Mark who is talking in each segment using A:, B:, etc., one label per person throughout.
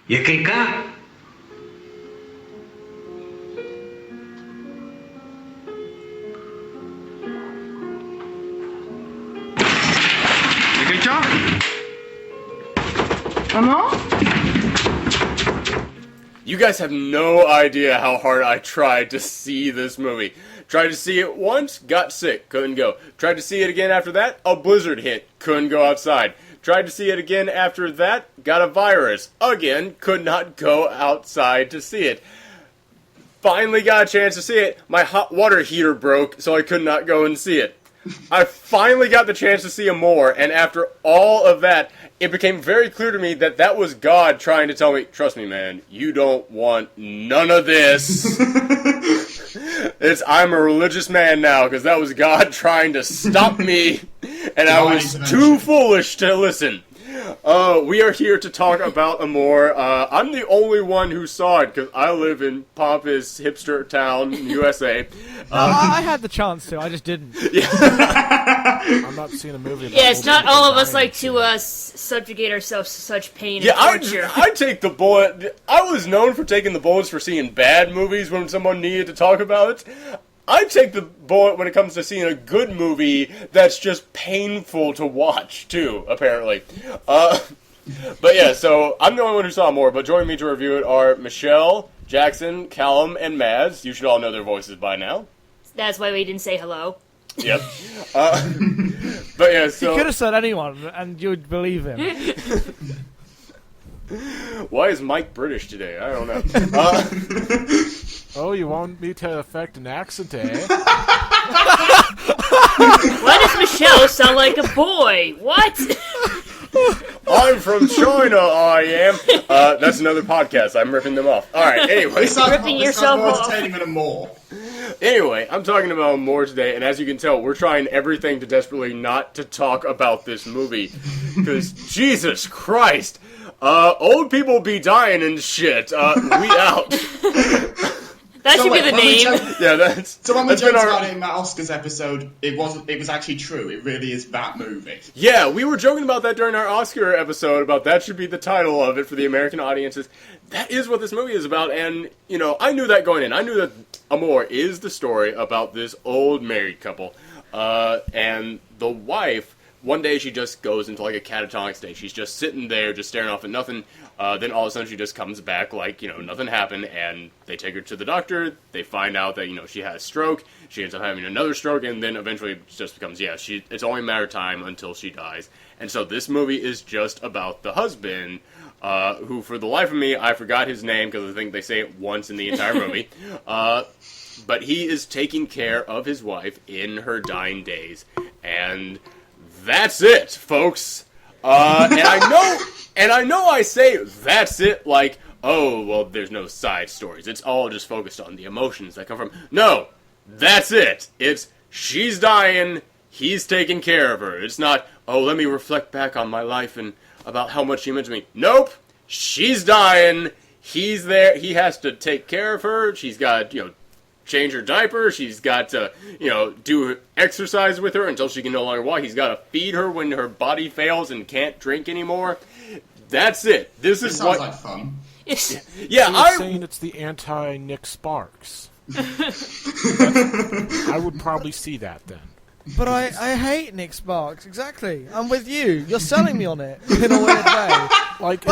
A: Який К? Який чо?
B: Amour?
C: You guys have no idea how hard I tried to see this movie. Tried to see it once, got sick, couldn't go. Tried to see it again after that, a blizzard hit, couldn't go outside. Tried to see it again after that, got a virus. Again, could not go outside to see it. Finally got a chance to see it. My hot water heater broke, so I could not go and see it. I finally got the chance to see Amour, and after all of that, it became very clear to me that that was God trying to tell me, trust me, man, you don't want none of this. I'm a religious man now, because that was God trying to stop me, and I was too foolish to listen. We are here to talk about Amour. I'm the only one who saw it, because I live in pompous hipster town, USA.
D: I had the chance to, I just didn't.
C: Yeah.
D: I'm not seeing a movie about
E: it's not all of us like to subjugate ourselves to such pain and torture.
C: I take the bullet. I was known for taking the bullets for seeing bad movies when someone needed to talk about it. I take the bullet when it comes to seeing a good movie that's just painful to watch, too, apparently. But yeah, so I'm the only one who saw more, but joining me to review it are Michelle, Jackson, Callum, and Mads. You should all know their voices by now.
E: That's why we didn't say hello.
C: Yep. But yeah, so...
D: You could have said anyone, and you'd believe him.
C: Why is Mike British today? I don't know.
F: Oh, you want me to affect an accent, eh?
E: Why does Michelle sound like a boy? What?
C: I'm from China, I am. That's another podcast. I'm ripping them off. Alright, anyway.
E: Ripping yourself off.
C: Anyway, I'm talking about Amour today, and as you can tell, we're trying everything to desperately not to talk about this movie. Because, Jesus Christ, old people be dying and shit. We out.
E: That should be the name.
G: So when we joked about it in that Oscars episode, it was actually true. It really is that movie.
C: Yeah, we were joking about that during our Oscar episode, about that should be the title of it for the American audiences. That is what this movie is about, and, you know, I knew that going in. I knew that Amour is the story about this old married couple, and the wife, one day she just goes into, like, a catatonic state. She's just sitting there, just staring off at nothing. Then all of a sudden she just comes back like, you know, nothing happened, and they take her to the doctor. They find out that, you know, she had a stroke. She ends up having another stroke, and then eventually it just becomes, it's only a matter of time until she dies. And so this movie is just about the husband, who, for the life of me, I forgot his name, because I think they say it once in the entire movie. But he is taking care of his wife in her dying days. And that's it, folks. And I know I say that's it like, oh, well, there's no side stories. It's all just focused on the emotions that come from... No, that's it. It's, she's dying, he's taking care of her. It's not, oh, let me reflect back on my life and about how much she meant to me. Nope, she's dying, he's there, he has to take care of her, she's got, you know, change her diaper, she's got to, you know, do exercise with her until she can no longer walk, he's got to feed her when her body fails and can't drink anymore. That's it. This
G: sounds like fun.
C: Yeah,
F: So you're saying it's the anti-Nick Sparks. I would probably see that then.
D: But I hate Nick Sparks, exactly. I'm with you. You're selling me on it in a weird way.
F: Like,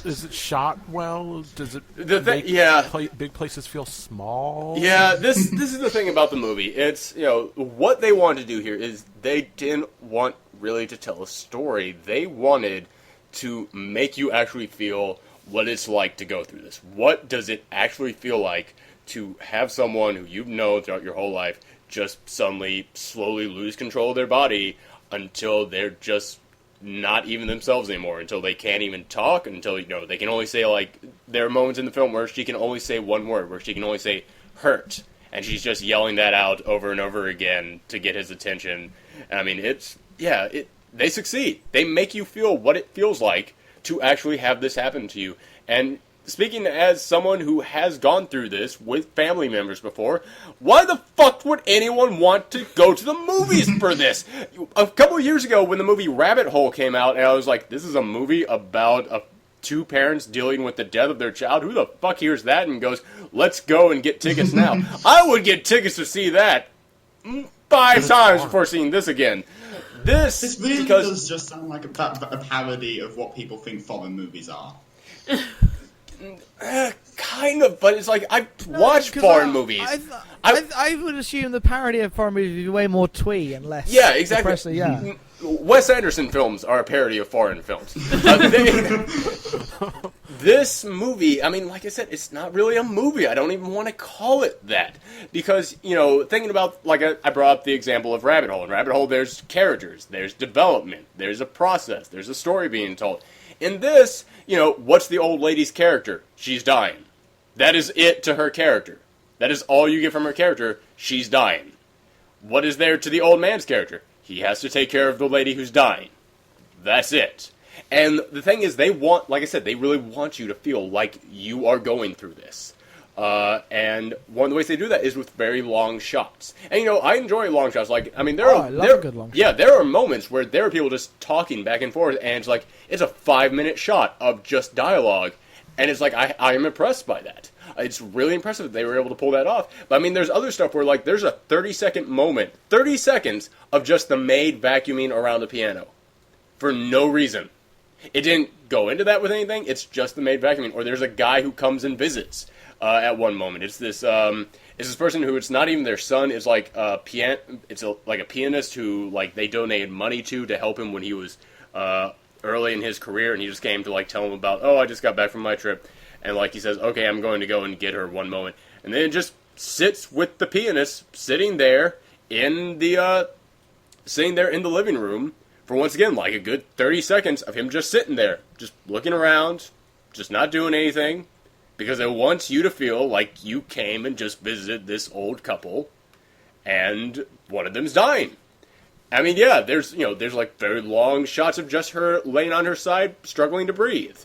F: is it shot well? Does it make big places feel small?
C: Yeah, this is the thing about the movie. It's, you know, what they wanted to do here is they didn't want really to tell a story. They wanted to make you actually feel what it's like to go through this. What does it actually feel like to have someone who you've known throughout your whole life just suddenly, slowly lose control of their body until they're just not even themselves anymore, until they can't even talk, until, you know, they can only say, like, there are moments in the film where she can only say one word, where she can only say, hurt, and she's just yelling that out over and over again to get his attention. And, I mean, they succeed. They make you feel what it feels like to actually have this happen to you. And speaking as someone who has gone through this with family members before, why the fuck would anyone want to go to the movies for this? A couple of years ago when the movie Rabbit Hole came out, and I was like, this is a movie about a two parents dealing with the death of their child. Who the fuck hears that and goes, let's go and get tickets now? I would get tickets to see that 5 times before seeing this again. This
G: really does just sound like a parody of what people think foreign movies are.
C: Kind of, but it's like, I watch foreign movies.
D: I would assume the parody of foreign movies would be way more twee and less.
C: Yeah, exactly.
D: Depressing, yeah.
C: Wes Anderson films are a parody of foreign films. This movie, I mean, like I said, it's not really a movie. I don't even want to call it that. Because, you know, thinking about, like I brought up the example of Rabbit Hole. In Rabbit Hole, there's characters, there's development, there's a process, there's a story being told. In this, you know, what's the old lady's character? She's dying. That is it to her character. That is all you get from her character. She's dying. What is there to the old man's character? He has to take care of the lady who's dying. That's it. And the thing is, they want, like I said, they really want you to feel like you are going through this. And one of the ways they do that is with very long shots. And, you know, I enjoy long shots. Like, I mean, there are
D: a good long shot.
C: Yeah, there are moments where there are people just talking back and forth, and it's like, it's a 5-minute shot of just dialogue. And it's like, I am impressed by that. It's really impressive that they were able to pull that off. But I mean, there's other stuff where, like, there's a 30-second moment, 30 seconds of just the maid vacuuming around the piano. For no reason. It didn't go into that with anything. It's just the maid vacuuming. Or there's a guy who comes and visits at one moment. It's this person who, it's not even their son. It's like a pianist who, like, they donated money to help him when he was early in his career, and he just came to, like, tell him about, oh, I just got back from my trip. And, like, he says, okay, I'm going to go and get her one moment. And then it just sits with the pianist sitting there in the living room for, once again, like a good 30 seconds of him just sitting there, just looking around, just not doing anything, because it wants you to feel like you came and just visited this old couple, and one of them's dying. I mean, yeah, there's like very long shots of just her laying on her side, struggling to breathe.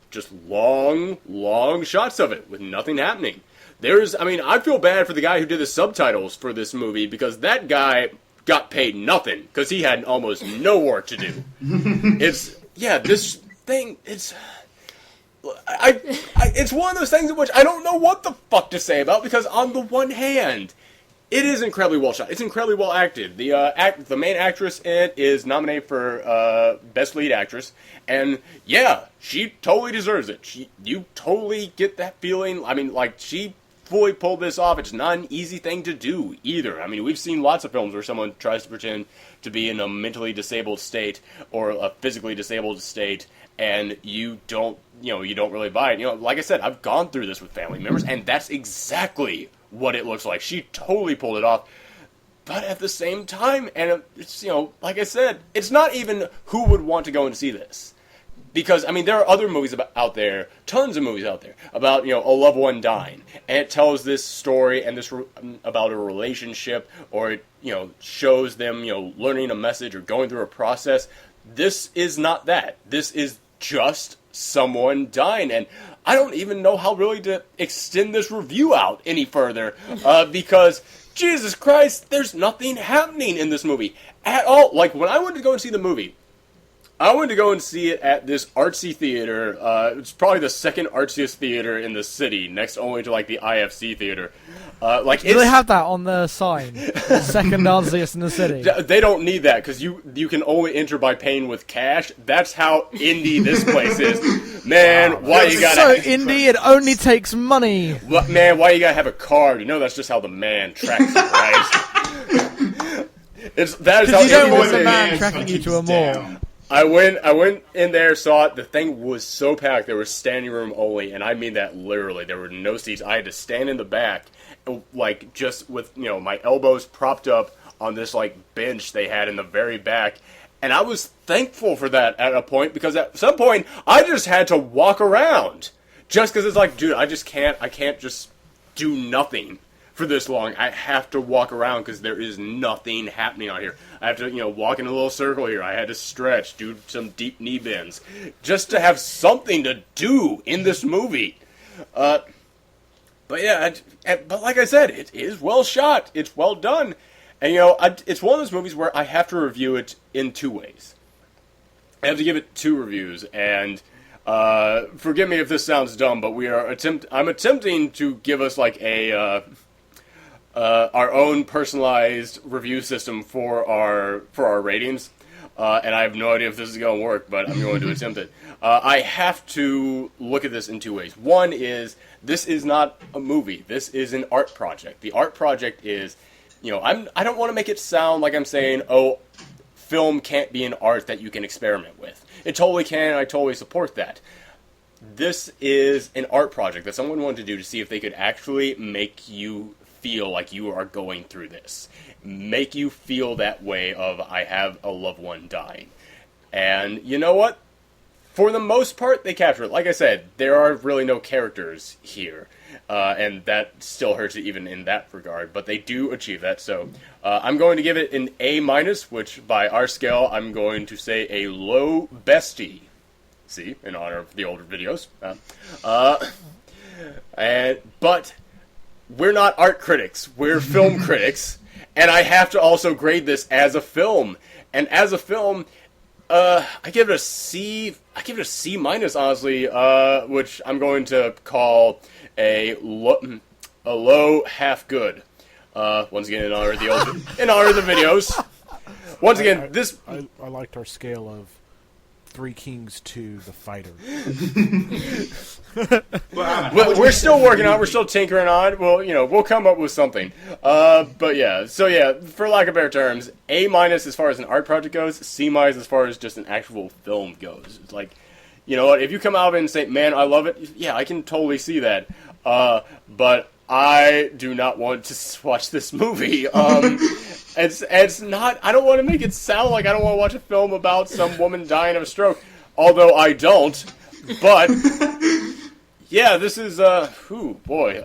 C: Just long, long shots of it with nothing happening. I feel bad for the guy who did the subtitles for this movie, because that guy got paid nothing because he had almost no work to do. It's one of those things in which I don't know what the fuck to say about, because on the one hand, it is incredibly well shot. It's incredibly well acted. The main actress in it is nominated for Best Lead Actress, and yeah, she totally deserves it. You totally get that feeling. I mean, like, she fully pulled this off. It's not an easy thing to do either. I mean, we've seen lots of films where someone tries to pretend to be in a mentally disabled state or a physically disabled state, and you don't really buy it. You know, like I said, I've gone through this with family members, and that's exactly what it looks like. She totally pulled it off. But at the same time, and it's, you know, like I said, it's not even who would want to go and see this. Because, I mean, there are other movies out there, tons of movies out there, about, you know, a loved one dying. And it tells this story and this about a relationship, or it, you know, shows them, you know, learning a message or going through a process. This is not that. This is just someone dying. And I don't even know how really to extend this review out any further, because, Jesus Christ, there's nothing happening in this movie at all. Like, when I went to go and see the movie, I went to go and see it at this artsy theater. It's probably the second artsiest theater in the city, next only to, like, the IFC theater.
D: Do they have that on the sign? Second artsiest in the city.
C: They don't need that, because you can only enter by paying with cash. That's how indie this place is. Man, why you gotta...
D: So indie, it only takes money.
C: Man, why you gotta have a card? You know that's just how the man tracks it, right? That is how
D: you don't want
C: the
D: man tracking you to Amour.
C: I went in there, saw it. The thing was so packed. There was standing room only, and I mean that literally. There were no seats. I had to stand in the back, like, just with, you know, my elbows propped up on this, like, bench they had in the very back. And I was thankful for that at a point, because at some point I just had to walk around, just because it's like, dude, I can't just do nothing for this long. I have to walk around because there is nothing happening out here. I have to, you know, walk in a little circle here. I had to stretch, do some deep knee bends, just to have something to do in this movie. But yeah, but like I said, it is well shot. It's well done. And, you know, it's one of those movies where I have to review it in two ways. I have to give it 2 reviews, and Forgive me if this sounds dumb, but I'm attempting to give us like a our own personalized review system for our ratings. And I have no idea if this is going to work, but I'm going to attempt it. I have to look at this in two ways. One is, this is not a movie. This is an art project. The art project is, I don't want to make it sound like I'm saying, oh, film can't be an art that you can experiment with. It totally can, and I totally support that. This is an art project that someone wanted to do to see if they could actually make you feel like you are going through this. Make you feel that way of, I have a loved one dying. And you know what? For the most part, they capture it. Like I said, there are really no characters here. And that still hurts it even in that regard. But they do achieve that. So I'm going to give it an A-, which by our scale, I'm going to say a low bestie. See, in honor of the older videos. But we're not art critics. We're film critics. And I have to also grade this as a film. And as a film, I give it a C. I give it a C-, honestly, which I'm going to call a low half good. Once again, in honor of the videos. Once again,
F: I liked our scale of Three Kings to The Fighter.
C: We're still working on it. We're still tinkering on it. We'll come up with something. But yeah, for lack of better terms, A- as far as an art project goes, C- as far as just an actual film goes. It's like, you know what, if you come out of it and say, man, I love it, yeah, I can totally see that. But I do not want to watch this movie. It's not, I don't want to make it sound like I don't want to watch a film about some woman dying of a stroke, although I don't, but yeah, this is, boy.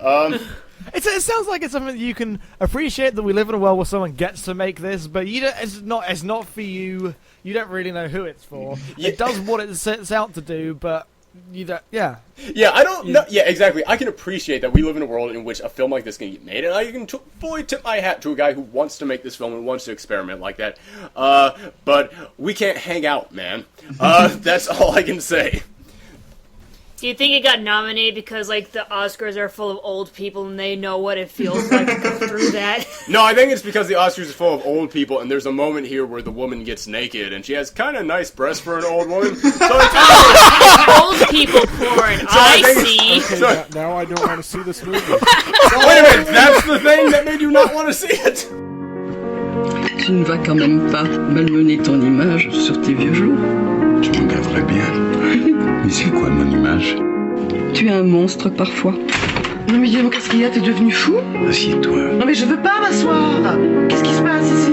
D: It sounds like it's something that you can appreciate, that we live in a world where someone gets to make this, but it's not for you. You don't really know who it's for. Yeah. It does what it sets out to do, but you don't. Yeah.
C: Yeah, I don't know. Yeah, exactly. I can appreciate that we live in a world in which a film like this can get made, and I can fully tip my hat to a guy who wants to make this film and wants to experiment like that. But we can't hang out, man. That's all I can say.
E: Do you think it got nominated because, like, the Oscars are full of old people and they know what it feels like to go through that?
C: No, I think it's because the Oscars are full of old people, and there's a moment here where the woman gets naked, and she has kind of nice breasts for an old woman. So
E: old people porn, so I see.
F: Okay, now I don't want to see this movie.
C: Wait a minute, that's the thing that made you not want to see it?
A: Tu ne vas quand même pas malmener ton image sur tes vieux jours.
B: Tu m'en garderais bien. Mais c'est quoi mon image?
A: Tu es un monstre parfois. Non mais dis-moi, qu'est-ce qu'il y a? T'es devenu fou?
B: Assieds-toi.
H: Non mais je veux pas m'asseoir. Qu'est-ce qui se passe ici?